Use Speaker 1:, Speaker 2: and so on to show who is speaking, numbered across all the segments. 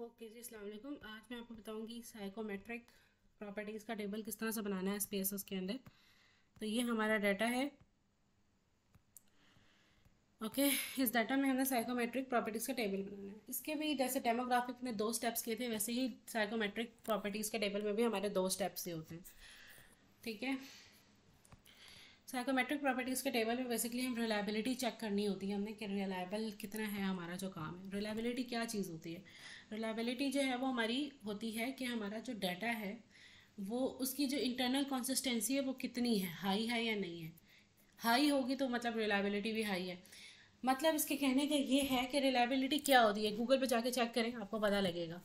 Speaker 1: Okay जी, अस्सलाम वालेकुम। आज मैं आपको बताऊंगी साइकोमेट्रिक प्रॉपर्टीज़ का टेबल किस तरह से बनाना है एसपीएसएस के अंदर। तो ये हमारा डाटा है। ओके, इस डाटा में हमने साइकोमेट्रिक प्रॉपर्टीज़ का टेबल बनाना है। इसके भी जैसे डेमोग्राफिक ने 2 स्टेप्स किए थे, वैसे ही साइकोमेट्रिक प्रॉपर्टीज़ के टेबल में भी हमारे 2 स्टेप्स ही होते हैं। ठीक है, साइकोमेट्रिक प्रॉपर्टीज़ के टेबल में बेसिकली हम रिलायबिलिटी चेक करनी होती है हमने कि रिलायबल कितना है हमारा जो काम है। रिलायबिलिटी क्या चीज़ होती है? रिलायबिलिटी जो है वो हमारी होती है कि हमारा जो डाटा है वो उसकी जो इंटरनल कंसिस्टेंसी है वो कितनी है, हाई है या नहीं है। हाई होगी तो मतलब रिलायबिलिटी भी हाई है। मतलब इसके कहने का ये है कि रिलायबिलिटी क्या होती है, गूगल पे जाके चेक करें आपको पता लगेगा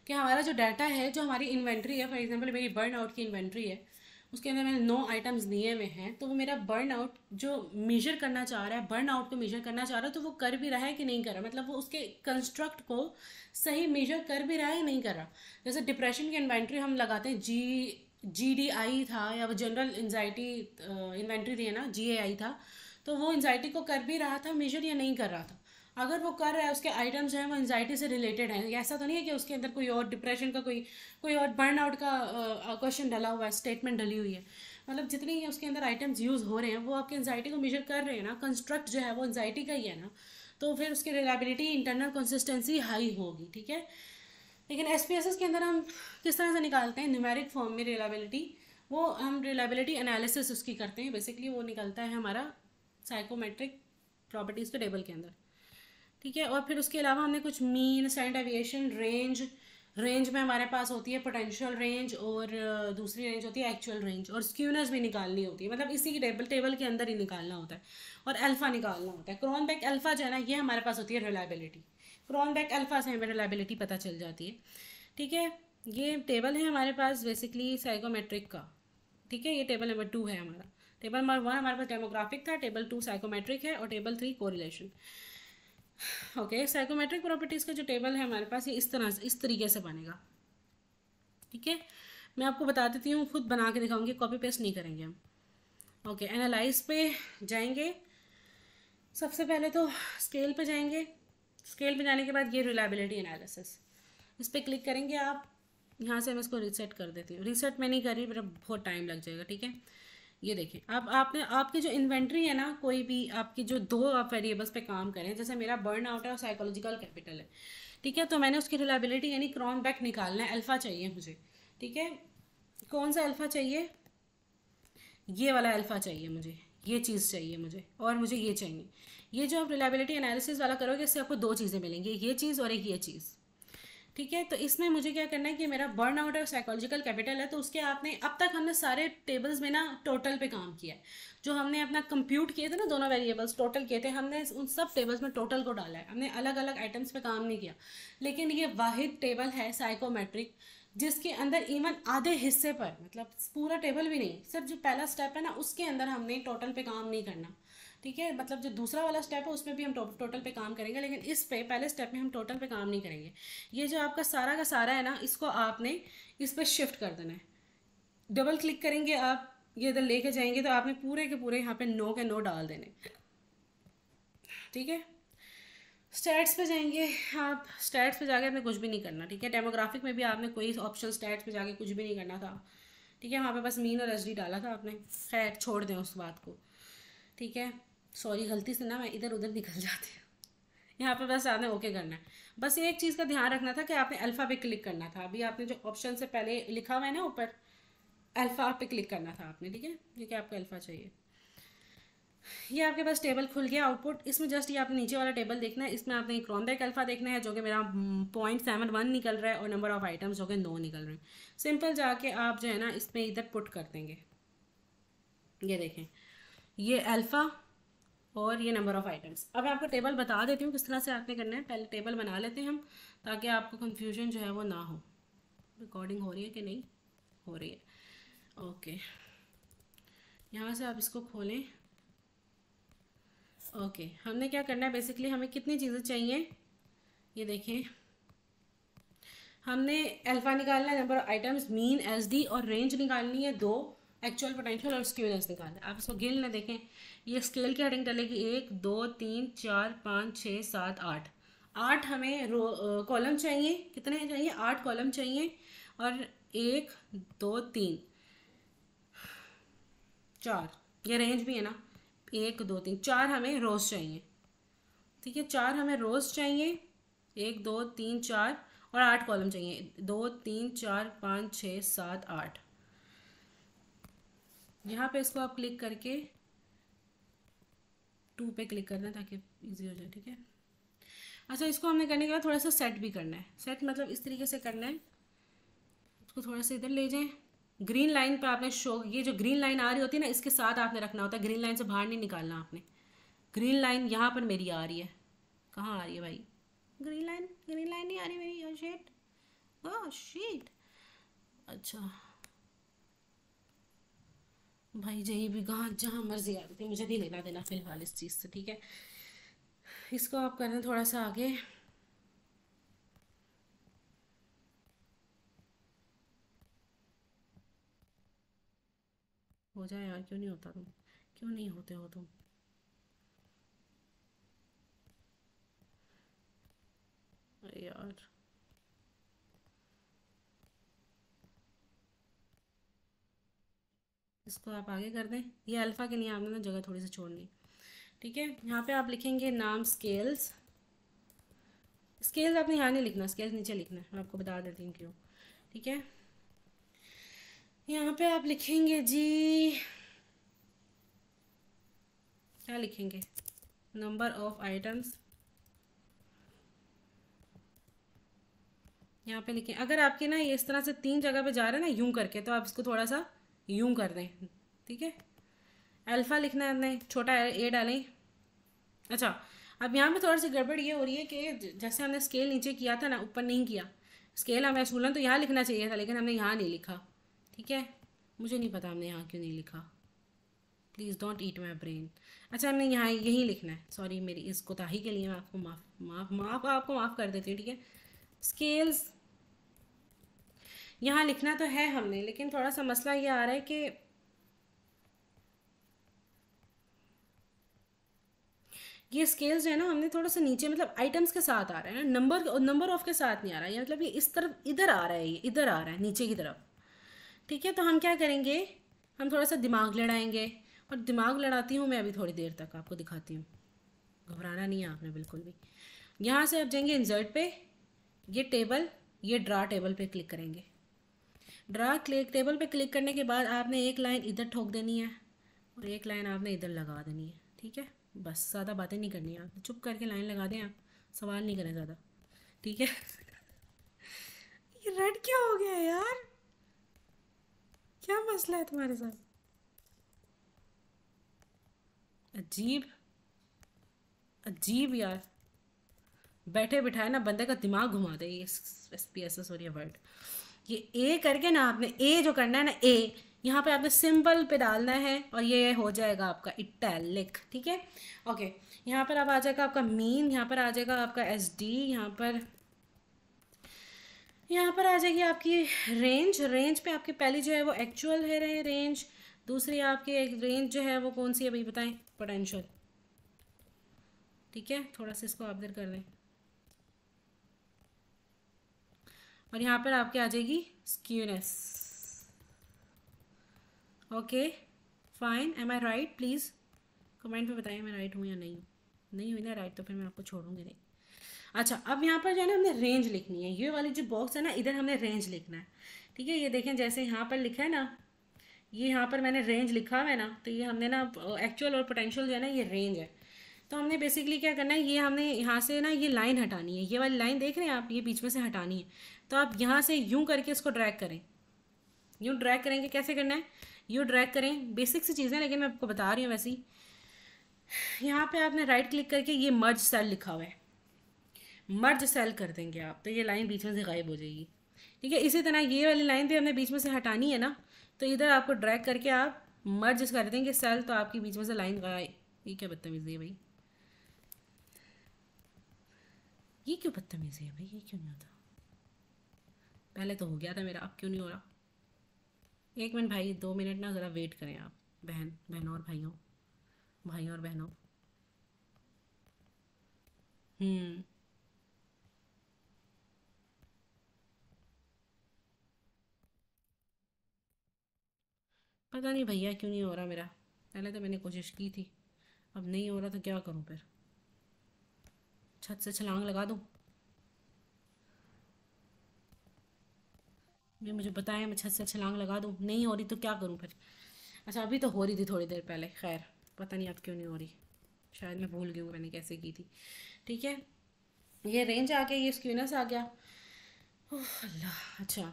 Speaker 1: कि हमारा जो डाटा है, जो हमारी इन्वेंट्री है, फॉर एग्जांपल मेरी बर्न आउट की इन्वेंट्री है, उसके अंदर मैंने 9 आइटम्स दिए हुए हैं, तो वो मेरा बर्न आउट जो मेजर करना चाह रहा है, बर्न आउट को मेजर करना चाह रहा है, तो वो कर भी रहा है कि नहीं कर रहा, मतलब वो उसके कंस्ट्रक्ट को सही मेजर कर भी रहा है या नहीं कर रहा। जैसे डिप्रेशन की इन्वेंट्री हम लगाते हैं, GDI था या वो जनरल एंजाइटी इन्वेंट्री थी ना, GAI था, तो वो एंजाइटी को कर भी रहा था मेजर या नहीं कर रहा था। अगर वो कर रहा है, उसके आइटम्स हैं वो एंजाइटी से रिलेटेड हैं, ऐसा तो नहीं है कि उसके अंदर कोई और डिप्रेशन का कोई और बर्नआउट का क्वेश्चन डला हुआ है, स्टेटमेंट डली हुई है। मतलब जितनी ही उसके अंदर आइटम्स यूज़ हो रहे हैं वो आपकी एंजाइटी को मेजर कर रहे हैं ना, कंस्ट्रक्ट जो है वो एंजाइटी का ही है ना, तो फिर उसकी रिलायबिलिटी, इंटरनल कंसिस्टेंसी हाई होगी। ठीक है, लेकिन एसपीएसएस के अंदर हम किस तरह से निकालते हैं न्यूमेरिक फॉर्म में रिलायबिलिटी? वो हम रिलायबिलिटी एनालिसिस उसकी करते हैं, बेसिकली वो निकलता है हमारा साइकोमेट्रिक प्रॉपर्टीज़ के टेबल के अंदर। ठीक है, और फिर उसके अलावा हमने कुछ मीन, स्टैंडर्ड डेविएशन, रेंज में हमारे पास होती है पोटेंशियल रेंज, और दूसरी रेंज होती है एक्चुअल रेंज, और स्क्यूनेस भी निकालनी होती है, मतलब इसी की टेबल के अंदर ही निकालना होता है, और अल्फा निकालना होता है। क्रोनबेक अल्फा जो है ना, ये हमारे पास होती है रिलायबिलिटी। क्रोनबेक अल्फा से हमें रिलायबिलिटी पता चल जाती है। ठीक है, ये टेबल है हमारे पास बेसिकली साइकोमेट्रिक का। ठीक है, ये टेबल नंबर 2 है हमारा। टेबल नंबर 1 हमारे पास डेमोग्राफिक था, टेबल 2 साइकोमेट्रिक है, और table 3 correlation. Okay, psychometric properties का जो टेबल है हमारे पास, ये इस तरीके से बनेगा। ठीक है, मैं आपको बता देती हूँ, खुद बना के दिखाऊंगी, कॉपी पेस्ट नहीं करेंगे हम। ओके, एनालाइज पे जाएंगे। सबसे पहले तो स्केल पे जाएंगे। स्केल पे जाने के बाद ये रिलायबिलिटी एनालिसिस, इस पर क्लिक करेंगे आप। यहाँ से मैं इसको रीसेट कर देती हूँ। रीसेट मैं नहीं कर रही, मेरा बहुत टाइम लग जाएगा। ठीक है, ये देखिए, अब आपने आपकी जो इन्वेंट्री है ना, कोई भी आपकी जो 2 आप वेरिएबल्स पे काम करें, जैसे मेरा बर्न आउट है और साइकोलॉजिकल कैपिटल है। ठीक है, तो मैंने उसकी रिलायबिलिटी यानी क्रॉन बैक निकालना है, अल्फा चाहिए मुझे। ठीक है, कौन सा अल्फा चाहिए? ये वाला अल्फा चाहिए मुझे, ये चीज़ चाहिए मुझे, और मुझे ये चाहिए। ये जो आप रिलायबिलिटी एनालिसिस वाला करोगे, इससे आपको 2 चीज़ें मिलेंगी, ये चीज़ और एक ये चीज़। ठीक है, तो इसमें मुझे क्या करना है कि मेरा बर्न आउट और साइकोलॉजिकल कैपिटल है, तो उसके आपने अब तक हमने सारे टेबल्स में ना टोटल पे काम किया है। जो हमने अपना कंप्यूट किए थे ना, दोनों वेरिएबल्स टोटल किए थे हमने, उन सब टेबल्स में टोटल को डाला है हमने, अलग अलग आइटम्स पे काम नहीं किया। लेकिन ये वाहिद टेबल है साइकोमेट्रिक, जिसके अंदर इवन आधे हिस्से पर, मतलब पूरा टेबल भी नहीं, सिर्फ जो पहला स्टेप है ना उसके अंदर हमने टोटल पे काम नहीं करना। ठीक है, मतलब जो दूसरा वाला स्टेप है उसमें भी हम टोटल पे काम करेंगे, लेकिन इस पे पहले स्टेप में हम टोटल पे काम नहीं करेंगे। ये जो आपका सारा का सारा है ना, इसको आपने इस पे शिफ्ट कर देना है। डबल क्लिक करेंगे आप, ये इधर लेके जाएंगे तो आपने पूरे के पूरे यहाँ पे नो के नो डाल देने। ठीक है, स्टैट्स पे जाएंगे आप। स्टैट्स पे जाके आपने कुछ भी नहीं करना। ठीक है, डेमोग्राफिक में भी आपने कोई ऑप्शन स्टैट्स पे जाके कुछ भी नहीं करना था। ठीक है, वहाँ पे बस मीन और एसडी डाला था आपने। खैर छोड़ दें उस बात को। ठीक है, सॉरी, गलती से ना मैं इधर उधर निकल जाती हूँ। यहाँ पे बस आपने ओके करना है। बस एक चीज़ का ध्यान रखना था कि आपने अल्फ़ा पे क्लिक करना था। अभी आपने जो ऑप्शन से पहले लिखा हुआ है ना ऊपर, अल्फ़ा पे क्लिक करना था आपने। ठीक है, क्योंकि आपको अल्फ़ा चाहिए। ये आपके पास टेबल खुल गया आउटपुट। इसमें जस्ट ये आपने नीचे वाला टेबल देखना है, इसमें आपने क्रोनबेक अल्फ़ा देखना है, जो कि मेरा 0.71 निकल रहा है, और नंबर ऑफ आइटम्स जो कि 9 निकल रहे हैं। सिंपल जाके आप जो है ना इसमें इधर पुट कर देंगे। ये देखें, ये अल्फ़ा और ये नंबर ऑफ़ आइटम्स। अब मैं आपको टेबल बता देती हूँ किस तरह से आपने करना है। पहले टेबल बना लेते हैं हम, ताकि आपको कंफ्यूजन जो है वो ना हो। रिकॉर्डिंग हो रही है कि नहीं? हो रही है। ओके, यहाँ से आप इसको खोलें। ओके, हमने क्या करना है बेसिकली, हमें कितनी चीज़ें चाहिए ये देखें। हमने अल्फ़ा निकालना है, number of items, mean, SD, और रेंज निकालनी है 2, एक्चुअल पोटेंशियल और स्क्यूनेस निकालना है। आप इसको गिन लें, देखें ये स्केल की हेडिंग डलेगी 1 2 3 4 5 6 7 8। 8 हमें कॉलम चाहिए, कितने चाहिए, 8 कॉलम चाहिए। और 1 2 3 4, ये रेंज भी है ना, 1 2 3 4 हमें रोज चाहिए। ठीक है, 4 हमें रोज चाहिए, 1 2 3 4, और 8 कॉलम चाहिए, 2 3 4 5 6 7 8। यहाँ पे इसको आप क्लिक करके 2 पे क्लिक करना है ताकि इजी हो जाए। ठीक है, अच्छा इसको हमने करने के बाद थोड़ा सा सेट भी करना है। सेट मतलब इस तरीके से करना है, इसको थोड़ा सा इधर ले जाएं। ग्रीन लाइन पे आपने शो, ये जो ग्रीन लाइन आ रही होती है ना, इसके साथ आपने रखना होता है, ग्रीन लाइन से बाहर नहीं निकालना आपने। ग्रीन लाइन यहाँ पर मेरी आ रही है, कहाँ आ रही है भाई ग्रीन लाइन? ग्रीन लाइन नहीं आ रही मेरी, ओह शिट, ओह शिट। अच्छा भाई जहीं भी कहाँ जहाँ मर्जी आ रही थी, मुझे नहीं लेना देना फिलहाल इस चीज़ से। ठीक है, इसको आप करना थोड़ा सा आगे। हो जाए यार, क्यों नहीं होता तुम, क्यों नहीं होते हो तुम? अरे यार, इसको आप आगे कर दें। ये अल्फ़ा के लिए आपने ना जगह थोड़ी सी छोड़नी है। ठीक है, यहाँ पे आप लिखेंगे नाम स्केल्स। स्केल्स आपने यहाँ नहीं लिखना, स्केल्स नीचे लिखना है, मैं आपको बता देती हूँ क्यों। ठीक है, यहाँ पे आप लिखेंगे जी, क्या लिखेंगे, नंबर ऑफ आइटम्स। यहाँ पे लिखें, अगर आपके ना ये इस तरह से 3 जगह पे जा रहे हैं ना यूं करके, तो आप इसको थोड़ा सा यूं कर दें। ठीक है, अल्फ़ा लिखना है हमने, छोटा ए डालें। अच्छा, अब यहाँ पे थोड़ी सी गड़बड़ ये हो रही है कि जैसे हमने स्केल नीचे किया था ना, ऊपर नहीं किया। स्केल हमें असूलन तो यहाँ लिखना चाहिए था, लेकिन हमने यहाँ नहीं लिखा। ठीक है, मुझे नहीं पता हमने यहाँ क्यों नहीं लिखा, please don't eat my brain. अच्छा, हमने यहाँ यहीं लिखना है, सॉरी मेरी इस कोताही के लिए मैं आपको आपको माफ़ कर देती हूँ। ठीक है, स्केल्स यहाँ लिखना तो है हमने, लेकिन थोड़ा सा मसला ये आ रहा है कि ये स्केल्स जो है ना, हमने थोड़ा सा नीचे, मतलब आइटम्स के साथ आ रहा है ना, नंबर ऑफ के साथ नहीं आ रहा है, मतलब ये इस तरफ इधर आ रहा है, ये इधर आ रहा है नीचे की तरफ। ठीक है, तो हम क्या करेंगे, हम थोड़ा सा दिमाग लड़ाएंगे। और दिमाग लड़ाती हूँ मैं अभी थोड़ी देर तक, आपको दिखाती हूँ, घबराना नहीं है आपने बिल्कुल भी। यहाँ से आप जाएंगे इंसर्ट पे, ये टेबल, ये ड्रा टेबल पे क्लिक करेंगे। ड्रा क्लिक टेबल पे क्लिक करने के बाद आपने एक लाइन इधर ठोक देनी है, और एक लाइन आपने इधर लगा देनी है। ठीक है, बस, ज़्यादा बातें नहीं करनी है, आप चुप करके लाइन लगा दें, आप सवाल नहीं करें ज़्यादा। ठीक है ये रेड क्या हो गया यार, क्या मसला है तुम्हारे साथ? अजीब, अजीब यार, बैठे बिठाए ना बंदे का दिमाग घुमा दे ये एस पी एस एस और ये वर्ड। ये ए करके ना आपने, ए जो करना है ना, ए यहाँ पे आपने सिंबल पे डालना है, और ये हो जाएगा आपका इटैलिक। ठीक है, ओके, यहाँ पर अब आ जाएगा आपका मीन, यहाँ पर आ जाएगा आपका एस डी, यहाँ पर आ जाएगी आपकी रेंज। रेंज पे आपकी पहली जो है वो एक्चुअल है रेंज, दूसरी आपकी एक रेंज जो है वो कौन सी है भाई बताएं, पोटेंशियल। ठीक है, थोड़ा सा इसको आप इधर कर लें, और यहाँ पर आपके आ जाएगी skewness. Okay fine, am I right? Please comment में बताइए मैं राइट हूँ या नहीं। नहीं हुई ना राइट तो फिर मैं आपको छोड़ूंगी नहीं। अच्छा, अब यहाँ पर जो है ना, हमने रेंज लिखनी है, ये वाली जो बॉक्स है ना, इधर हमने रेंज लिखना है। ठीक है, ये देखें जैसे यहाँ पर लिखा है ना, ये यहाँ पर मैंने रेंज लिखा हुआ है ना, तो ये हमने ना एक्चुअल और पोटेंशियल जो है ना, ये रेंज है। तो हमने बेसिकली क्या करना है, ये हमने यहाँ से ना ये लाइन हटानी है, ये वाली लाइन देख रहे हैं आप, ये बीच में से हटानी है। तो आप यहाँ से यूं करके इसको ड्रैग करें, यूं ड्रैग करेंगे, कैसे करना है, यूं ड्रैग करें, बेसिक सी चीज़ें, लेकिन मैं आपको बता रही हूँ वैसे ही। यहाँ पे आपने राइट क्लिक करके ये मर्ज सेल लिखा हुआ है, मर्ज सेल कर देंगे आप, तो ये लाइन बीच में से गायब हो जाएगी। ठीक है, इसी तरह ये वाली लाइन भी हमने बीच में से हटानी है ना, तो इधर आपको ड्रैग करके आप मर्ज कर देंगे सेल, तो आपकी बीच में से लाइन गायब। ये क्या बदतमीज़ी है भाई, ये क्यों बदतमीज़ी है भाई, ये क्यों नहीं होता? पहले तो हो गया था मेरा, अब क्यों नहीं हो रहा? 1 मिनट भाई, 2 मिनट ना, ज़रा वेट करें आप, बहनों और भाइयों, भाइयों और बहनों। हम्म पता नहीं भैया क्यों नहीं हो रहा मेरा। पहले तो मैंने कोशिश की थी, अब नहीं हो रहा तो क्या करूँ फिर? छत से छलांग लगा दूँ? ये मुझे बताएं, मैं छत से छलांग लगा दूँ? नहीं हो रही तो क्या करूँ फिर? अच्छा अभी तो हो रही थी थोड़ी देर पहले, खैर पता नहीं अब क्यों नहीं हो रही। शायद मैं भूल गई हूँ मैंने कैसे की थी। ठीक है, ये रेंज आ गया, ये स्क्यूनेस आ गया। ओह अल्लाह। अच्छा,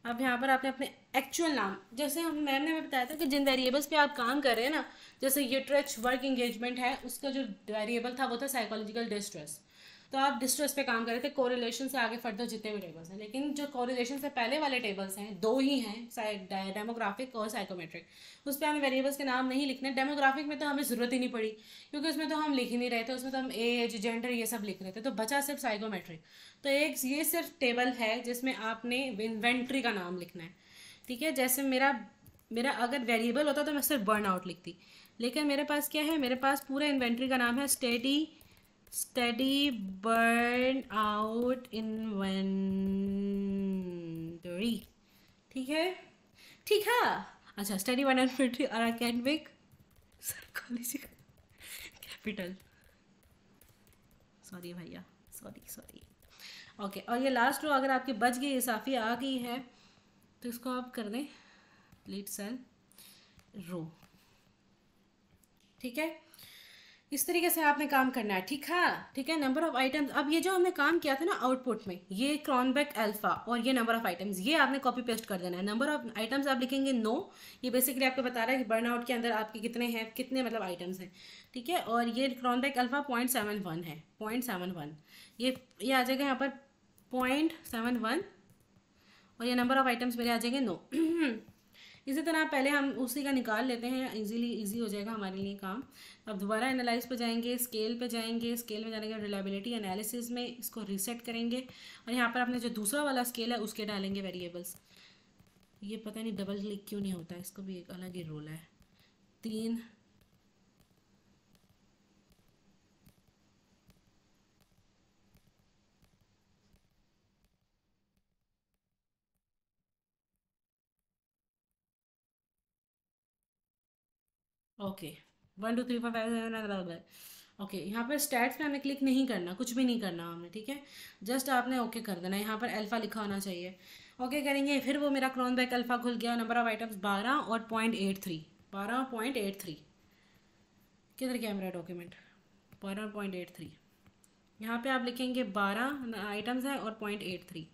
Speaker 1: अब यहाँ पर आपने अपने एक्चुअल नाम, जैसे हम मैम ने हमें बताया था कि जिन वेरिएबल्स पे आप काम कर रहे हैं ना, जैसे यूट्रेच वर्क इंगेजमेंट है, उसका जो वेरिएबल था वो था साइकोलॉजिकल डिस्ट्रेस। तो आप डिस्ट्रेस पे काम कर रहे थे, कोरिलेशन से आगे फर्दर जितने भी टेबल्स हैं, लेकिन जो कोरिलेशन से पहले वाले टेबल्स हैं दो ही हैं, डेमोग्राफिक और साइकोमेट्रिक। उस पर हमें वेरिएबल्स के नाम नहीं लिखने। डेमोग्राफिक में तो हमें ज़रूरत ही नहीं पड़ी, क्योंकि उसमें तो हम लिख ही नहीं रहे थे, उसमें तो हम एज जेंडर ये सब लिख रहे थे, तो बचा सिर्फ साइकोमेट्रिक। तो एक ये सिर्फ टेबल है जिसमें आपने इन्वेंट्री का नाम लिखना है। ठीक है, जैसे मेरा मेरा अगर वेरिएबल होता तो मैं सिर्फ बर्न आउट लिखती, लेकिन मेरे पास क्या है, मेरे पास पूरा इन्वेंट्री का नाम है steady study burn out inventory. ठीक है, ठीक है। अच्छा, स्टडी बर्न इन्वेंटरी और एकेडमिक साइकोलॉजी कैपिटल। सॉरी भैया, सॉरी सॉरी। ओके, और ये लास्ट रो अगर आपकी बच गई, इजाफी आ गई है, तो इसको आप कर दें लीड सेल रो। ठीक है, इस तरीके से आपने काम करना है। ठीक है, ठीक है। नंबर ऑफ आइटम्स, अब ये जो हमने काम किया था ना आउटपुट में, ये क्रॉनबेक अल्फा और ये नंबर ऑफ आइटम्स, ये आपने कॉपी पेस्ट कर देना है। नंबर ऑफ आइटम्स आप लिखेंगे नो, ये बेसिकली आपको बता रहा है कि बर्नआउट के अंदर आपके कितने हैं, कितने मतलब आइटम्स हैं। ठीक है, और ये क्रॉनबेक अल्फा 0.71 है, 0.71। ये आ जाएगा यहाँ पर 0.71, और ये नंबर ऑफ आइटम्स मेरे आ जाएंगे नो। इसी तरह पहले हम उसी का निकाल लेते हैं, इजी हो जाएगा हमारे लिए काम। अब दोबारा एनालाइज पे जाएंगे, स्केल पे जाएंगे, स्केल में जाने के रिलायबिलिटी एनालिसिस में इसको रीसेट करेंगे, और यहाँ पर अपने जो दूसरा वाला स्केल है उसके डालेंगे वेरिएबल्स। ये पता नहीं डबल क्लिक क्यों नहीं होता, इसको भी एक अलग ही रोल है। 3 ओके, 1 2 3 4 5 7 ओके। यहाँ पर स्टैट्स पे हमें क्लिक नहीं करना, कुछ भी नहीं करना हमने। ठीक है, जस्ट आपने ओके कर देना। यहाँ पर अल्फा लिखा होना चाहिए, ओके करेंगे। फिर वो मेरा क्रॉनबेक अल्फा खुल गया। नंबर ऑफ आइटम्स 12 और 0.83, 12 और 0.83। किधर गया मेरा डॉक्यूमेंट? 12 और 0.83। यहाँ पे आप लिखेंगे 12 आइटम्स हैं और 0.83,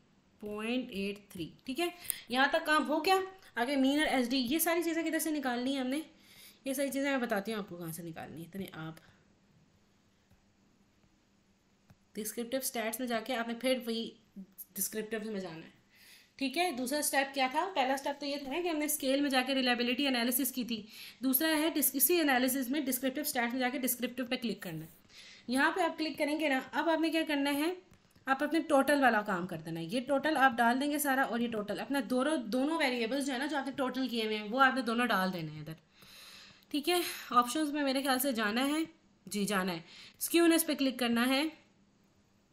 Speaker 1: 0.83। ठीक है, यहाँ तक काम हो गया। आगे मीन और एसडी, ये सारी चीज़ें किधर से निकालनी है हमने, ये सारी चीज़ें मैं बताती हूँ आपको कहाँ से निकालनी है। इतने आप डिस्क्रिप्टिव स्टैट्स में जाके आपने फिर वही डिस्क्रिप्टिव में जाना है। ठीक है, दूसरा स्टेप क्या था? पहला स्टेप तो ये था ना कि हमने स्केल में जाके रिलायबिलिटी एनालिसिस की थी। दूसरा है इसी एनालिसिस में डिस्क्रिप्टिव स्टैट्स में जाके डिस्क्रिप्टिव पे क्लिक करना है। यहाँ पे आप क्लिक करेंगे ना, अब आपने क्या करना है, आप अपने टोटल वाला काम कर देना है। ये टोटल आप डाल देंगे सारा, और ये टोटल अपना दोनों वेरिएबल्स जो है ना जो आपने टोटल किए हुए हैं वो आपने दोनों डाल देने हैं इधर। ठीक है, ऑप्शंस में मेरे ख्याल से जाना है, जी जाना है। स्क्यूनेस पे क्लिक करना है,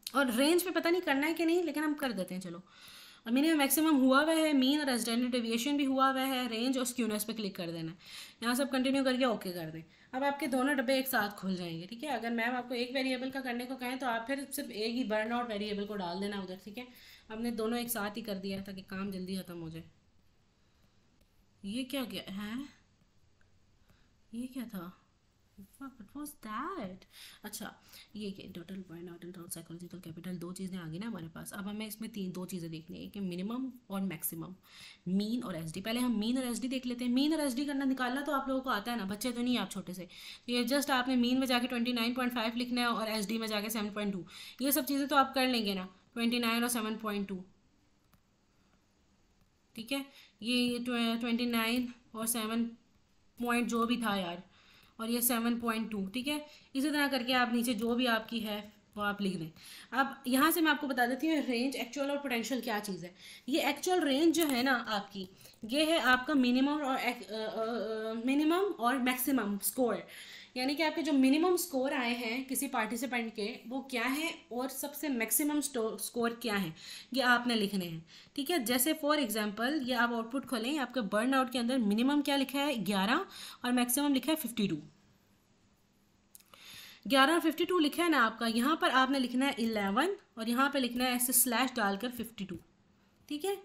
Speaker 1: और रेंज पे पता नहीं करना है कि नहीं, लेकिन हम कर देते हैं चलो। और मिनिमम मैक्सिमम हुआ हुआ है, मीन और स्टैंडर्ड डेविएशन भी हुआ हुआ है, रेंज और स्क्यूनेस पे क्लिक कर देना है। यहाँ सब कंटिन्यू करके ओके कर दें। अब आपके दोनों डब्बे एक साथ खुल जाएंगे। ठीक है, अगर मैम आपको एक वेरिएबल का करने को कहें तो आप फिर सिर्फ एक ही बर्न आउट वेरिएबल को डाल देना उधर। ठीक है, हमने दोनों एक साथ ही कर दिया ताकि काम जल्दी खत्म हो जाए। ये क्या क्या है, ये क्या था? What was that? अच्छा, ये क्या total burn out and psychological capital, दो चीज़ें आ गई ना हमारे पास। अब हमें इसमें दो चीज़ें देखनी है कि मिनिमम और मैक्सिमम, मीन और एसडी। पहले हम मीन और एसडी देख लेते हैं। मीन और एसडी करना निकालना तो आप लोगों को आता है ना, बच्चे तो नहीं आप छोटे से। तो ये जस्ट आपने मीन में जाके 29.5 लिखना है और एसडी में जाके 7.2। ये सब चीज़ें तो आप कर लेंगे ना, 29 और 7.2। ठीक है, ये 29 और 7 पॉइंट जो भी था यार, और ये 7.2। ठीक है, इसी तरह करके आप नीचे जो भी आपकी है वो आप लिख दें। अब यहाँ से मैं आपको बता देती हूँ रेंज, एक्चुअल और पोटेंशियल क्या चीज़ है। ये एक्चुअल रेंज जो है ना आपकी, ये है आपका मिनिमम और मैक्सिमम स्कोर। यानी कि आपके जो मिनिमम स्कोर आए हैं किसी पार्टिसिपेंट के वो क्या है और सबसे मैक्सिमम स्कोर क्या है, ये आपने लिखने हैं। ठीक है, जैसे फॉर एग्जांपल ये आप आउटपुट खोलें, आपके बर्न आउट के अंदर मिनिमम क्या लिखा है 11 और मैक्सिमम लिखा है 52। 11 और 52 लिखा है ना आपका, यहाँ पर आपने लिखना है 11 और यहाँ पे लिखना है ऐसे स्लैश डालकर 52। ठीक है,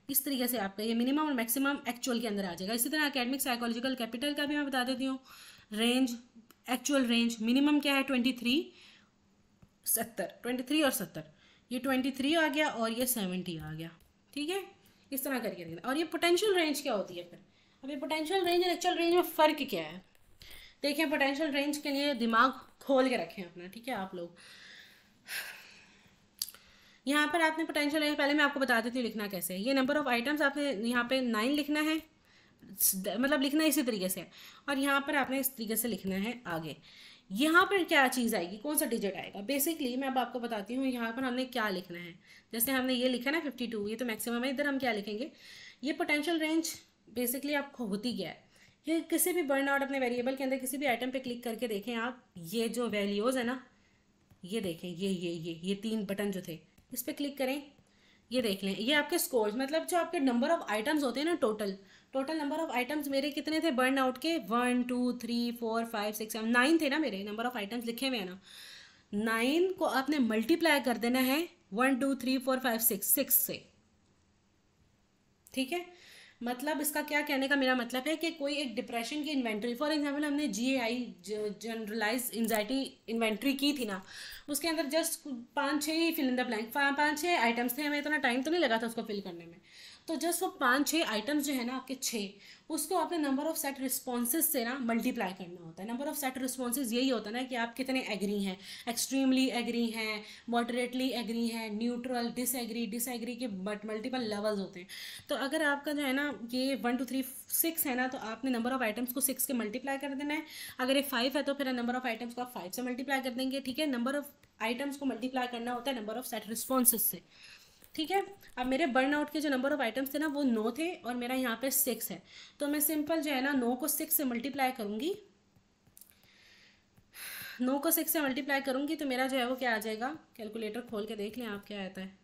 Speaker 1: इस तरीके से आपका ये मिनिमम और मैक्सिमम एक्चुअल के अंदर आ जाएगा। इसी तरह एकेडमिक साइकोलॉजिकल कैपिटल का भी मैं बता देती हूँ। रेंज, एक्चुअल रेंज, मिनिमम क्या है 23, 70, 23 और 70, ये 23 आ गया और ये 70 आ गया। ठीक है, इस तरह करके देखना। और ये पोटेंशियल रेंज क्या होती है फिर, अब ये पोटेंशियल रेंज और एक्चुअल रेंज में फ़र्क क्या है देखिए। पोटेंशियल रेंज के लिए दिमाग खोल के रखें अपना, ठीक है आप लोग। यहाँ पर आपने पोटेंशियल रेंज, पहले मैं आपको बता देती हूँ लिखना कैसे है। ये नंबर ऑफ आइटम्स आपने यहाँ पे 9 लिखना है, मतलब लिखना इसी तरीके से, और यहाँ पर आपने इस तरीके से लिखना है आगे। यहाँ पर क्या चीज़ आएगी, कौन सा डिजिट आएगा, बेसिकली मैं अब आपको बताती हूँ यहाँ पर हमने क्या लिखना है। जैसे हमने ये लिखा ना 52, ये तो मैक्सिमम है, इधर हम क्या लिखेंगे, ये पोटेंशियल रेंज बेसिकली आपको होती क्या है। ये किसी भी बर्न आउट अपने वेरिएबल के अंदर किसी भी आइटम पे क्लिक करके देखें आप, ये जो वैल्यूज़ है ना, ये देखें, ये 3 बटन जो थे इस पर क्लिक करें, ये देख लें, ये आपके स्कोर्स, मतलब जो आपके नंबर ऑफ आइटम्स होते हैं ना, टोटल नंबर ऑफ आइटम्स मेरे कितने थे बर्न आउट के, 1 2 3 4 5 6 7 9 थे ना मेरे नंबर ऑफ आइटम्स लिखे हुए हैं ना। 9 को आपने मल्टीप्लाई कर देना है 1 2 3 4 5 6 से। ठीक है, मतलब इसका क्या कहने का मेरा मतलब है कि कोई एक डिप्रेशन की इन्वेंट्री, फॉर एग्जांपल हमने GAI जनरलाइज एंजाइटी इन्वेंट्री की थी ना, उसके अंदर जस्ट 5-6 ही fill in the blank, 5-6 items थे, हमें इतना टाइम तो नहीं लगा था उसको फिल करने में। तो जस्ट वो 5-6 आइटम्स जो है ना आपके 6, उसको आपने नंबर ऑफ सेट रिस्पॉन्सेज से ना मल्टीप्लाई करना होता है। नंबर ऑफ सेट रिस्पॉन्सेज यही होता है ना कि आप कितने एग्री हैं, एक्सट्रीमली एग्री हैं, मॉडरेटली एग्री हैं, न्यूट्रल, डिसएग्री के बट मल्टीपल लेवल्स होते हैं। तो अगर आपका जो है ना ये 1 2 3 6 है ना, तो आपने नंबर ऑफ आइटम्स को 6 के मल्टीप्लाई कर देना है। अगर ये 5 है तो फिर नंबर ऑफ आइटम्स को आप 5 से मल्टीप्लाई कर देंगे। ठीक है, नंबर ऑफ आइटम्स को मल्टीप्लाई करना होता है नंबर ऑफ सेट रिस्पॉन्सेज से। ठीक है, अब मेरे बर्न आउट के जो नंबर ऑफ आइटम्स थे ना वो 9 थे और मेरा यहाँ पे 6 है, तो मैं सिंपल जो है ना 9 को 6 से मल्टीप्लाई करूँगी, 9 को 6 से मल्टीप्लाई करूँगी तो मेरा जो है वो क्या आ जाएगा, कैलकुलेटर खोल के देख लें आप क्या आता है।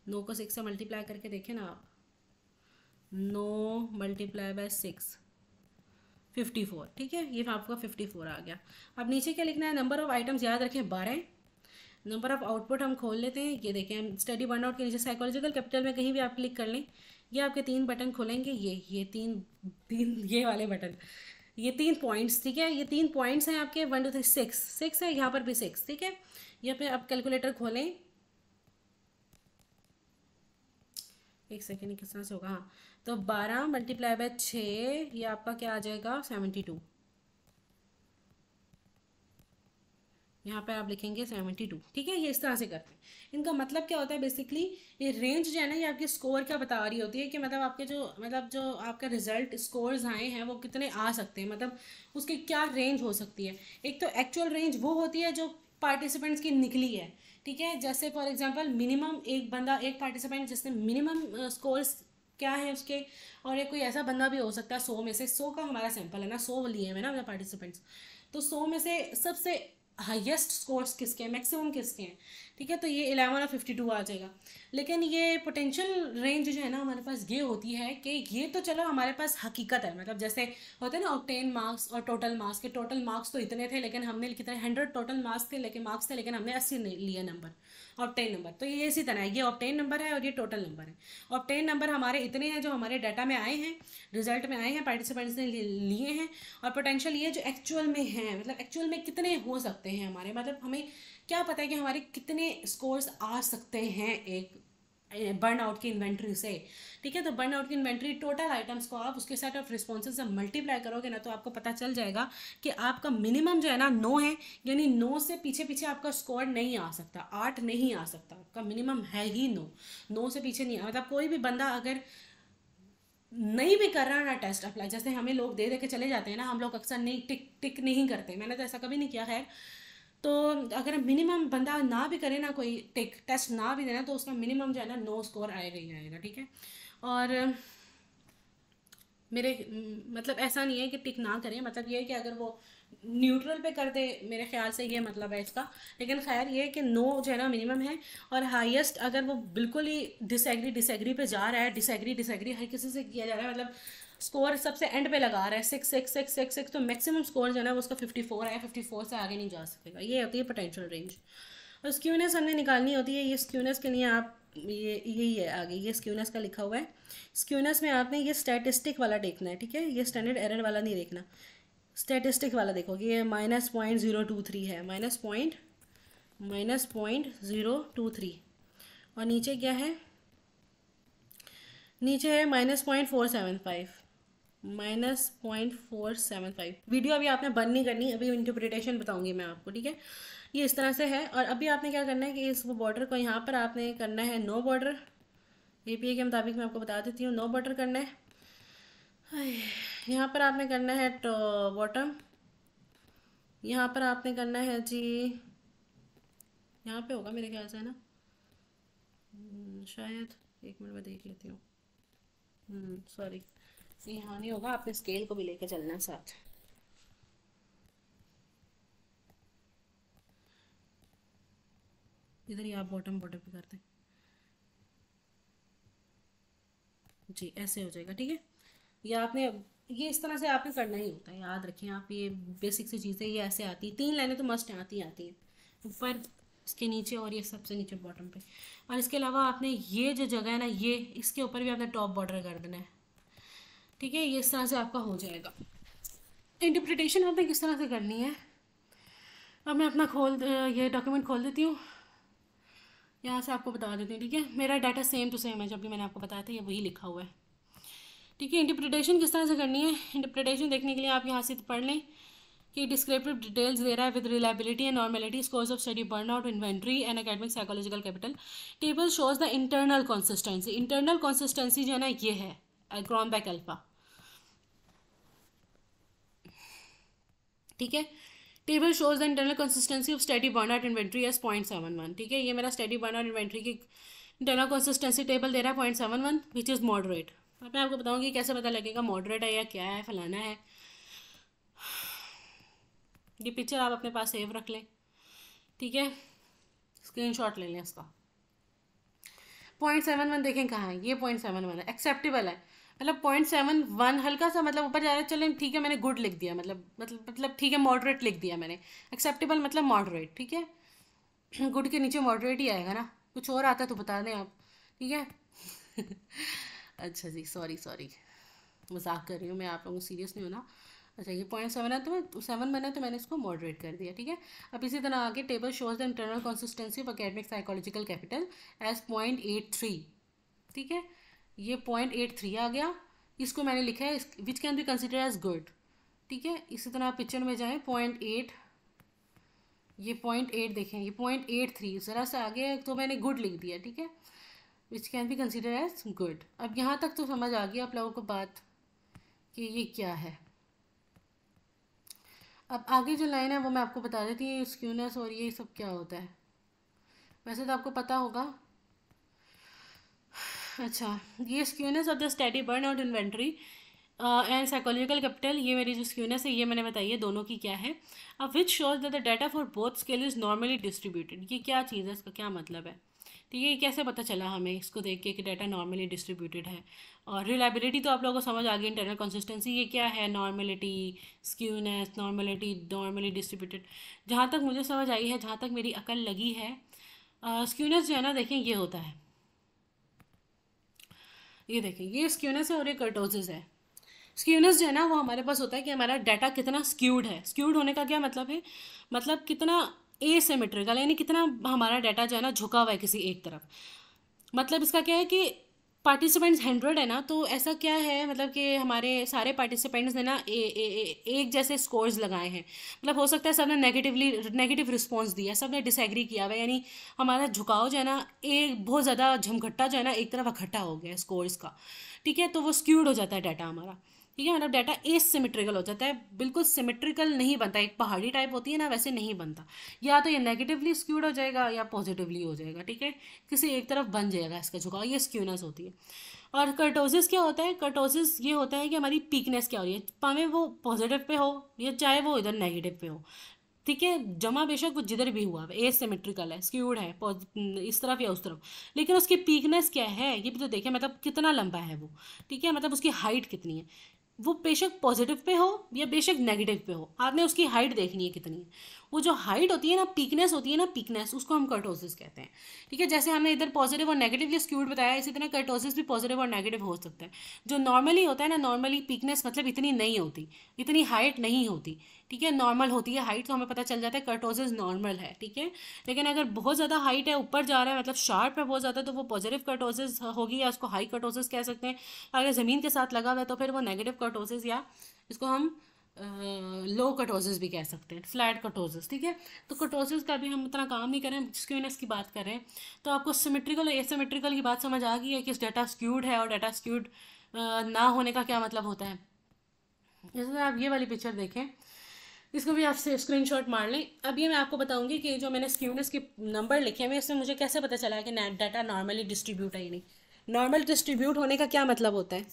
Speaker 1: 9 को 6 से मल्टीप्लाई करके देखें ना आप, 9 मल्टीप्लाई बाय 6 54। ठीक है, ये आपका 54 आ गया। अब नीचे क्या लिखना है, नंबर ऑफ आइटम्स याद रखें 12। नंबर ऑफ आउटपुट हम खोल लेते हैं, ये देखें हम स्टडी बर्न आउट के नीचे साइकोलॉजिकल कैपिटल में कहीं भी आप क्लिक कर लें, ये आपके 3 बटन खोलेंगे, ये तीन ये वाले बटन, ये 3 पॉइंट्स। ठीक है, ये 3 पॉइंट्स हैं आपके 1 2 3 6 है, यहाँ पर भी 6। ठीक है, यहाँ पे आप कैलकुलेटर खोलें, एक सेकेंड किस तरह से होगा, हाँ, तो 12 मल्टीप्लाई बाय 6 ये आपका क्या आ जाएगा 72। यहाँ पे आप लिखेंगे 72। ठीक है, ये इस तरह से करते हैं। इनका मतलब क्या होता है, बेसिकली ये रेंज जो है ना ये आपके स्कोर क्या बता रही होती है कि मतलब आपके जो आपका रिजल्ट स्कोर्स आए हैं वो कितने आ सकते हैं, मतलब उसकी क्या रेंज हो सकती है। एक तो एक्चुअल रेंज वो होती है जो पार्टिसिपेंट्स की निकली है। ठीक है, जैसे फॉर एग्जाम्पल मिनिमम एक पार्टिसिपेंट जिसने मिनिमम स्कोर्स क्या है उसके, और एक कोई ऐसा बंदा भी हो सकता है 100 में से, 100 का हमारा सैंपल है ना, 100 लिए हैं ना पार्टिसिपेंट्स, तो 100 में से सबसे हाईएस्ट स्कोर्स किसके हैं, मैक्सिमम किसके हैं। ठीक है, तो ये 11 और 52 आ जाएगा। लेकिन ये पोटेंशियल रेंज जो है ना हमारे पास ये होती है कि ये तो चलो हमारे पास हकीकत है, मतलब जैसे होते हैं ना ऑब्टेन मार्क्स और टोटल मार्क्स के, टोटल मार्क्स तो इतने थे लेकिन हमने कितने 100 टोटल मार्क्स थे लेकिन हमने 80 लिए नंबर ऑब्टेन नंबर। तो ये इसी तरह है, ये ऑब्टेन नंबर है और ये टोटल नंबर है। ऑब्टेन नंबर हमारे इतने हैं जो हमारे डाटा में आए हैं, रिजल्ट में आए हैं, पार्टिसिपेंट्स ने लिए हैं। और पोटेंशियल ये जो एक्चुअल में है, मतलब एक्चुअल में कितने हो सकते हैं हमारे, मतलब हमें क्या पता है कि हमारे कितने स्कोर्स आ सकते हैं एक बर्न आउट की इन्वेंट्री से। ठीक है, तो बर्न आउट की इन्वेंट्री टोटल आइटम्स को आप उसके सेट ऑफ रिस्पॉन्सेज से मल्टीप्लाई करोगे ना, तो आपको पता चल जाएगा कि आपका मिनिमम जो है ना 9 है, यानी 9 से पीछे आपका स्कोर नहीं आ सकता, 8 नहीं आ सकता, आपका मिनिमम है ही 9 से पीछे नहीं आ, मतलब कोई भी बंदा अगर नहीं भी कर रहा ना टेस्ट अप्लाई, जैसे हमें लोग दे के चले जाते हैं ना, हम लोग अक्सर नहीं टिक नहीं करते, मैंने तो ऐसा कभी नहीं किया खैर। तो अगर मिनिमम बंदा ना भी करे ना, कोई टेस्ट ना भी देना, तो उसका मिनिमम जो है ना 9 स्कोर आएगा ही आएगा। ठीक है, और मेरे मतलब ऐसा नहीं है कि टिक ना करें, मतलब ये है कि अगर वो न्यूट्रल पे कर दे, मेरे ख्याल से ये मतलब है इसका। लेकिन खैर ये कि नो जो है ना मिनिमम है, और हाईएस्ट अगर वो बिल्कुल ही डिसएग्री पे जा रहा है, डिसएग्री हर किसी से किया जा रहा है, मतलब स्कोर सबसे एंड पे लगा रहा है 6 तो मैक्सिमम स्कोर जो है ना वो उसका 54 है, 54 से आगे नहीं जा सकेगा। ये होती है पोटेंशियल रेंज। और स्क्यूनेस हमने निकालनी होती है। ये स्क्यूनेस के लिए आप ये यही है आगे, ये स्क्यूनेस का लिखा हुआ है। स्क्यूनेस में आपने ये स्टैटिस्टिक वाला देखना है, ठीक है, ये स्टैंडर्ड एरर वाला नहीं देखना, स्टैटिस्टिक वाला देखोगे। ये -0.023 है, -0.023। और नीचे क्या है, नीचे है -0.475, -0.475। वीडियो अभी आपने बंद नहीं करनी, अभी इंटरप्रिटेशन बताऊंगी मैं आपको, ठीक है। ये इस तरह से है। और अभी आपने क्या करना है कि इस बॉर्डर को यहाँ पर आपने करना है नो बॉर्डर। एपीए के मुताबिक मैं आपको बता देती हूँ, नो बॉर्डर करना है। यहाँ पर आपने करना है बॉटम, यहाँ पर आपने करना है जी, यहाँ पे होगा मेरे ख्याल से, है ना, शायद, एक मिनट में देख लेती हूँ। सॉरी, यहाँ नहीं होगा, आपने स्केल को भी लेके चलना है साथ। इधर ही आप बॉटम बॉर्डर पे करते हैं जी, ऐसे हो जाएगा, ठीक है। ये आपने, ये इस तरह से आपने करना ही होता है, याद रखें आप। ये बेसिक सी चीज़ें ये ऐसे आती हैं, 3 लाइनें तो मस्ट आती हैं, ऊपर, इसके नीचे, और ये सबसे नीचे बॉटम पे। और इसके अलावा आपने ये जो जगह है ना, ये इसके ऊपर भी आपने टॉप बॉर्डर कर देना है, ठीक है। ये इस तरह से आपका हो जाएगा। इंटरप्रिटेशन आपने किस तरह से करनी है, अब मैं अपना ये डॉक्यूमेंट खोल देती हूँ, यहाँ से आपको बता देती हूँ, ठीक है। मेरा डाटा सेम टू सेम है, जब भी मैंने आपको बताया था ये वही लिखा हुआ है, ठीक है। इंटरप्रिटेशन किस तरह से करनी है, इंटरप्रिटेशन देखने के लिए आप यहाँ से पढ़ लें कि डिस्क्रिप्टिव डिटेल्स दे रहा है with reliability and normality, scores of study, burnout, inventory and academic psychological capital. Table shows the internal consistency. Internal consistency जो है ना ये है क्रॉनबेक अल्फा, ठीक है। Table shows the internal consistency of study burnout inventory as 0.71, ठीक है। ये मेरा स्टडी बर्नआउट इन्वेंट्री की इंटरनल कंसिस्टेंसी टेबल दे रहा है 0.71 विच इज़ मॉडरेट। अब मैं आपको बताऊंगी कैसे पता लगेगा मॉडरेट है या क्या है, फलाना है। ये पिक्चर आप अपने पास सेव रख लें, ठीक है, स्क्रीनशॉट ले लें इसका। 0.71 देखें कहाँ है, ये 0.71 है, एक्सेप्टेबल है। मतलब 0.71 हल्का सा मतलब ऊपर जा रहा है, चलें ठीक है, मैंने गुड लिख दिया, मतलब ठीक है, मॉडरेट लिख दिया मैंने। एक्सेप्टेबल मतलब मॉडरेट, ठीक है। गुड के नीचे मॉडरेट ही आएगा ना, कुछ और आता तो बता दें आप, ठीक है। अच्छा जी, सॉरी, मजाक कर रही हूँ मैं, आप लोगों को सीरियस नहीं होना। अच्छा, ये 0.7 है, तो 7 बना, तो मैंने इसको मॉडरेट कर दिया, ठीक है। अब इसी तरह आगे table shows the internal consistency of academic psychological capital as 0.83, ठीक है। ये 0.83 आ गया, इसको मैंने लिखा है which can be consider as good, ठीक है। इसी तरह आप पिक्चर में जाएँ, 0.8, ये 0.8 देखें, ये 0.83 ज़रा सा आगे, तो मैंने गुड लिख दिया, ठीक है, which can be consider as good. अब यहाँ तक तो समझ आ गया आप लोगों को बात कि ये क्या है। अब आगे जो लाइन है वो मैं आपको बता देती हूँ, स्क्यूनेस और ये सब क्या होता है, वैसे तो आपको पता होगा। अच्छा, ये skewness of the study burnout inventory and psychological capital, ये मेरी जो स्क्यूनेस है ये मैंने बताई है दोनों की क्या है। अब which shows that the data for both scale is normally distributed, ये क्या चीज़ है, इसका क्या मतलब है, ठीक है। ये कैसे पता चला हमें इसको देख के कि डाटा नॉर्मली डिस्ट्रीब्यूटेड है। और रिलायबिलिटी तो आप लोगों को समझ आ गई, इंटरनल कंसिस्टेंसी ये क्या है, normality, skewness, normality, normally distributed. जहाँ तक मुझे समझ आई है, जहाँ तक मेरी अकल लगी है, स्क्यूनेस जो है ना, देखें ये होता है, ये देखें, ये स्क्यूनेस है और ये कर्टोसिस है। स्क्यूनेस जो है ना वो हमारे पास होता है कि हमारा डाटा कितना स्क्यूड है। स्क्यूड होने का क्या मतलब है, मतलब कितना एसिमेट्रिकल, यानी कितना हमारा डाटा जो है ना झुका हुआ है किसी एक तरफ। मतलब इसका क्या है कि पार्टिसिपेंट्स 100 है ना, तो ऐसा क्या है, मतलब कि हमारे सारे पार्टिसिपेंट्स ने ना एक जैसे स्कोर्स लगाए हैं। मतलब हो सकता है सबने नेगेटिव रिस्पॉन्स दिया, सबने डिसएग्री किया हुआ, यानी हमारा झुकाव जो है ना एक बहुत ज़्यादा झमघट्टा जो है ना एक तरफ इकट्ठा हो गया स्कोर्स का, ठीक है। तो वो स्क्यूड हो जाता है डाटा हमारा, ठीक है, मतलब डाटा एसिमेट्रिकल हो जाता है, बिल्कुल सिमेट्रिकल नहीं बनता, एक पहाड़ी टाइप होती है ना वैसे नहीं बनता, या तो ये नेगेटिवली स्क्यूड हो जाएगा या पॉजिटिवली हो जाएगा, ठीक है, किसी एक तरफ बन जाएगा इसका झुकाव, ये स्क्यूनेस होती है। और कर्टोसिस क्या होता है, कर्टोसिस ये होता है कि हमारी पीकनेस क्या हो रही है, चाहे वो पॉजिटिव पे हो या चाहे वो इधर नेगेटिव पे हो, ठीक है, जमा बेशक कुछ जिधर भी हुआ एसिमेट्रिकल है, स्क्यूड है इस तरफ या उस तरफ, लेकिन उसकी पीकनेस क्या है ये भी तो देखें, मतलब कितना लंबा है वो, ठीक है, मतलब उसकी हाइट कितनी है, वो बेशक पॉजिटिव पे हो या बेशक नेगेटिव पे हो, आपने उसकी हाइट देखनी है कितनी है, वो जो हाइट होती है ना, पीकनेस होती है ना, पीकनेस उसको हम कर्टोसिस कहते हैं, ठीक है। जैसे हमने इधर पॉजिटिव और नेगेटिवली स्क्यूड बताया, इसी तरह कर्टोसिस भी पॉजिटिव और नेगेटिव हो सकता है। जो नॉर्मली होता है ना, नॉर्मली पीकनेस मतलब इतनी नहीं होती, इतनी हाइट नहीं होती, ठीक है, नॉर्मल होती है हाइट, तो हमें पता चल जाता है कर्टोसिस नॉर्मल है, ठीक है। लेकिन अगर बहुत ज़्यादा हाइट है, ऊपर जा रहा है, मतलब शार्प है बहुत ज़्यादा, तो वो पॉजिटिव कर्टोसिस होगी, या उसको हाई कर्टोसिस कह सकते हैं। अगर ज़मीन के साथ लगा हुआ है तो फिर वो नेगेटिव कर्टोसिस, या इसको हम लो कर्टोसिस भी कह सकते हैं, फ्लैट कर्टोसिस, ठीक है। तो कर्टोसिस का भी हम इतना काम नहीं करें, स्क्यूनेस की बात करें, तो आपको सिमेट्रिकल और एसिमेट्रिकल की बात समझ आ गई है कि डाटा स्क्यूड है और डाटा स्क्यूड ना होने का क्या मतलब होता है। जैसे आप ये वाली पिक्चर देखें, इसको भी आपसे स्क्रीनशॉट मार लें। अब ये मैं आपको बताऊंगी कि जो मैंने स्क्यूनेस के नंबर लिखे हैं, इसमें मुझे कैसे पता चला है कि डाटा नॉर्मली डिस्ट्रीब्यूट है या नहीं। नॉर्मल डिस्ट्रीब्यूट होने का क्या मतलब होता है,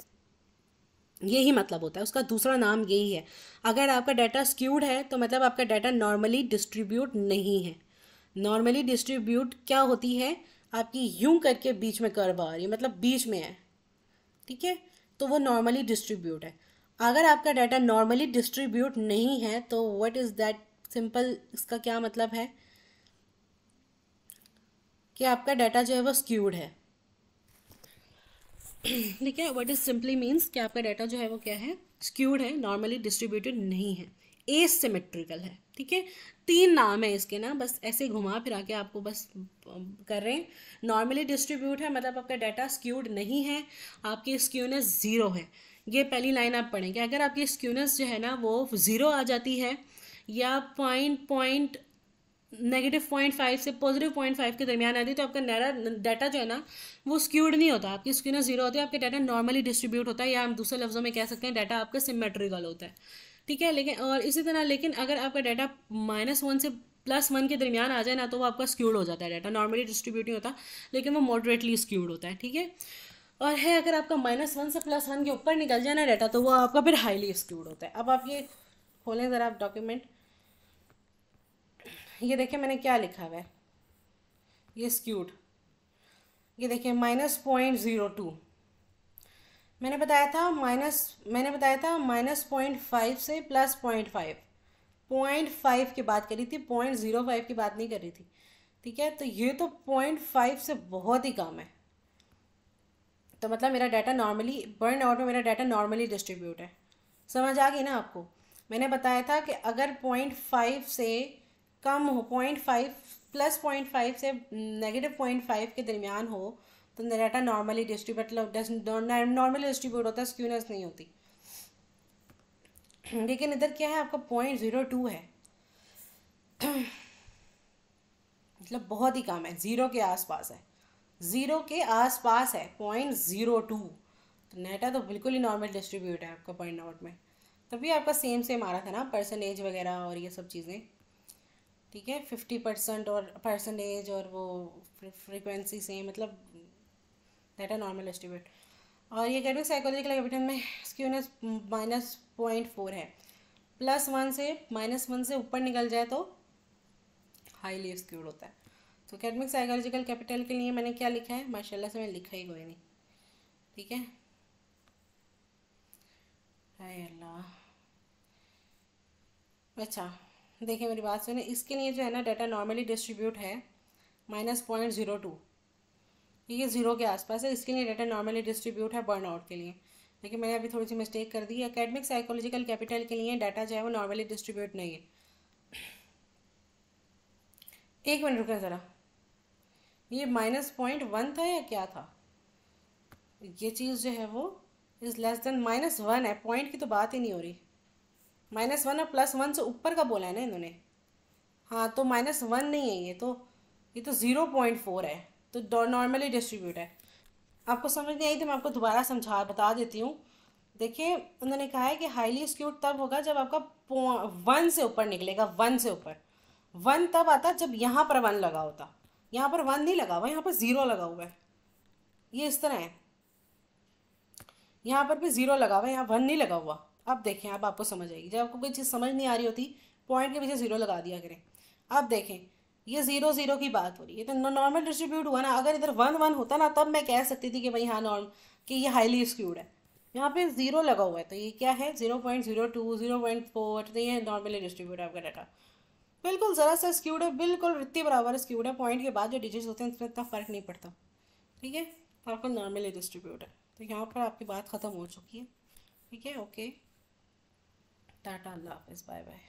Speaker 1: यही मतलब होता है, उसका दूसरा नाम यही है। अगर आपका डाटा स्क्यूड है तो मतलब आपका डाटा नॉर्मली डिस्ट्रीब्यूट नहीं है। नॉर्मली डिस्ट्रीब्यूट क्या होती है, आपकी यूं करके बीच में कर्व आ रही है, मतलब बीच में है, ठीक है, तो वो नॉर्मली डिस्ट्रीब्यूट है। अगर आपका डाटा नॉर्मली डिस्ट्रीब्यूट नहीं है तो व्हाट इज़ दैट, सिंपल इसका क्या मतलब है कि आपका डाटा जो है वो स्क्यूड है, ठीक है। व्हाट इज सिंपली मीन्स कि आपका डाटा जो है वो क्या है, स्क्यूड है, नॉर्मली डिस्ट्रीब्यूटेड नहीं है, एसिमेट्रिकल है, ठीक है। तीन नाम है इसके ना, बस ऐसे घुमा फिरा के आपको बस कर रहे हैं। नॉर्मली डिस्ट्रीब्यूट है मतलब आपका डाटा स्क्यूड नहीं है, आपकी स्क्यूनेस ज़ीरो है। ये पहली लाइन आप पढ़ेंगे, अगर आपकी स्क्यूनेस जो है ना वो ज़ीरो आ जाती है, या पॉइंट -0.5 से +0.5 के दरमियान आती है, तो आपका डाटा जो है ना वो स्क्यूड नहीं होता, आपकी स्क्यूनेस जीरो होती है, आपका डाटा नॉर्मली डिस्ट्रीब्यूट होता है, या हम दूसरे लफ्जों में कह सकते हैं डाटा आपका सिमेट्रिकल होता है, ठीक है। लेकिन और इसी तरह, लेकिन अगर आपका डाटा -1 से +1 के दरमियान आ जाए ना, तो वो आपका स्क्यूड हो जाता है, डाटा नॉर्मली डिस्ट्रीब्यूट नहीं होता, लेकिन वो मॉडरेटली स्क्यूड होता है, ठीक है। और है अगर आपका -1 से +1 के ऊपर निकल जाए ना डाटा, तो वो आपका फिर हाईली स्क्यूड होता है। अब आप ये खोलें ज़रा आप डॉक्यूमेंट, ये देखिए मैंने क्या लिखा हुआ है, ये स्क्यूड, ये देखिए -0.02, मैंने बताया था -0.5 से +0.5, 0.5 की बात करी थी, 0.05 की बात नहीं करी थी, ठीक है। तो ये तो 0.5 से बहुत ही कम है, तो मतलब मेरा डाटा नॉर्मली बर्न आउट में मेरा डाटा नॉर्मली डिस्ट्रीब्यूट है। समझ आ गई ना आपको, मैंने बताया था कि अगर 0.5 से कम हो, 0.5 +0.5 से -0.5 के दरमियान हो, तो data normally distribute normally distribute होता है, स्क्यूनेस नहीं होती। लेकिन इधर क्या है, आपका 0.02 है, मतलब बहुत ही कम है, ज़ीरो के आसपास है, ज़ीरो के आसपास है 0.02, तो डाटा तो बिल्कुल ही नॉर्मल डिस्ट्रीब्यूट है आपका बर्न आउट में। तभी आपका सेम आ रहा था ना परसेंटेज वगैरह और ये सब चीज़ें, ठीक है, 50% और परसेंटेज और वो फ्रीक्वेंसी सेम, मतलब डाटा नॉर्मल डिस्ट्रीब्यूट। और ये एकेडमिक साइकोलॉजिकल कैपिटल में स्क्यूनेस -0.4 है, -1 से ऊपर निकल जाए तो हाईली स्क्यूड होता है। तो एकेडमिक साइकोलॉजिकल कैपिटल के लिए मैंने क्या लिखा है, माशाल्लाह से मैंने लिखा ही कोई नहीं, ठीक है। हाय अल्लाह, अच्छा देखिए मेरी बात सुने, इसके लिए जो है ना डाटा नॉर्मली डिस्ट्रीब्यूट है -0.02, ये ज़ीरो के आसपास है, इसके लिए डाटा नॉर्मली डिस्ट्रीब्यूट है बर्न आउट के लिए। लेकिन मैंने अभी थोड़ी सी मिस्टेक कर दी, एकेडमिक साइकोलॉजिकल कैपिटल के लिए डाटा जो है वो नॉर्मली डिस्ट्रीब्यूट नहीं है। एक मिनट रुकें ज़रा, ये -0.1 था या क्या था, ये चीज़ जो है वो इज़ लेस देन -1 है, पॉइंट की तो बात ही नहीं हो रही, -1 और +1 से ऊपर का बोला है ना इन्होंने, हाँ तो -1 नहीं है ये तो 0.4 है, तो नॉर्मली डिस्ट्रीब्यूट है। आपको समझ नहीं आई तो मैं आपको दोबारा बता देती हूँ। देखिए उन्होंने कहा है कि हाईली स्क्यूड तब होगा जब आपका 1 से ऊपर निकलेगा, 1 से ऊपर। 1 तब आता जब यहाँ पर 1 लगा होता, यहाँ पर 1 नहीं लगा हुआ, यहाँ पर 0 लगा हुआ है, ये इस तरह है, यहाँ पर भी 0 लगा हुआ है, यहाँ 1 नहीं लगा हुआ। अब देखें, अब आपको समझ आएगी। जब आपको कोई चीज़ समझ नहीं आ रही होती, पॉइंट के पीछे 0 लगा दिया करें। अब देखें, ये 0 0 की बात हो रही है, तो नॉर्मल डिस्ट्रीब्यूट हुआ ना। अगर इधर 1 1 होता ना, तब मैं कह सकती थी कि भाई हाँ नॉर्म, कि ये हाईली स्क्यूड है। यहाँ पे 0 लगा हुआ है, तो ये क्या है, 0.02 0.4, तो ये नॉर्मली डिस्ट्रीब्यूट है आपका डाटा। बिल्कुल ज़रा सा स्क्यूड है, बिल्कुल रित्ती बराबर स्क्यूड है। पॉइंट के बाद जो डिजिट्स होते हैं उसमें इतना फ़र्क नहीं पड़ता, ठीक है। तो आपका नॉर्मली डिस्ट्रीब्यूट है। तो यहाँ पर आपकी बात ख़त्म हो चुकी है, ठीक है। ओके, टाटा, अल्लाह हाफिज़, बाय बाय।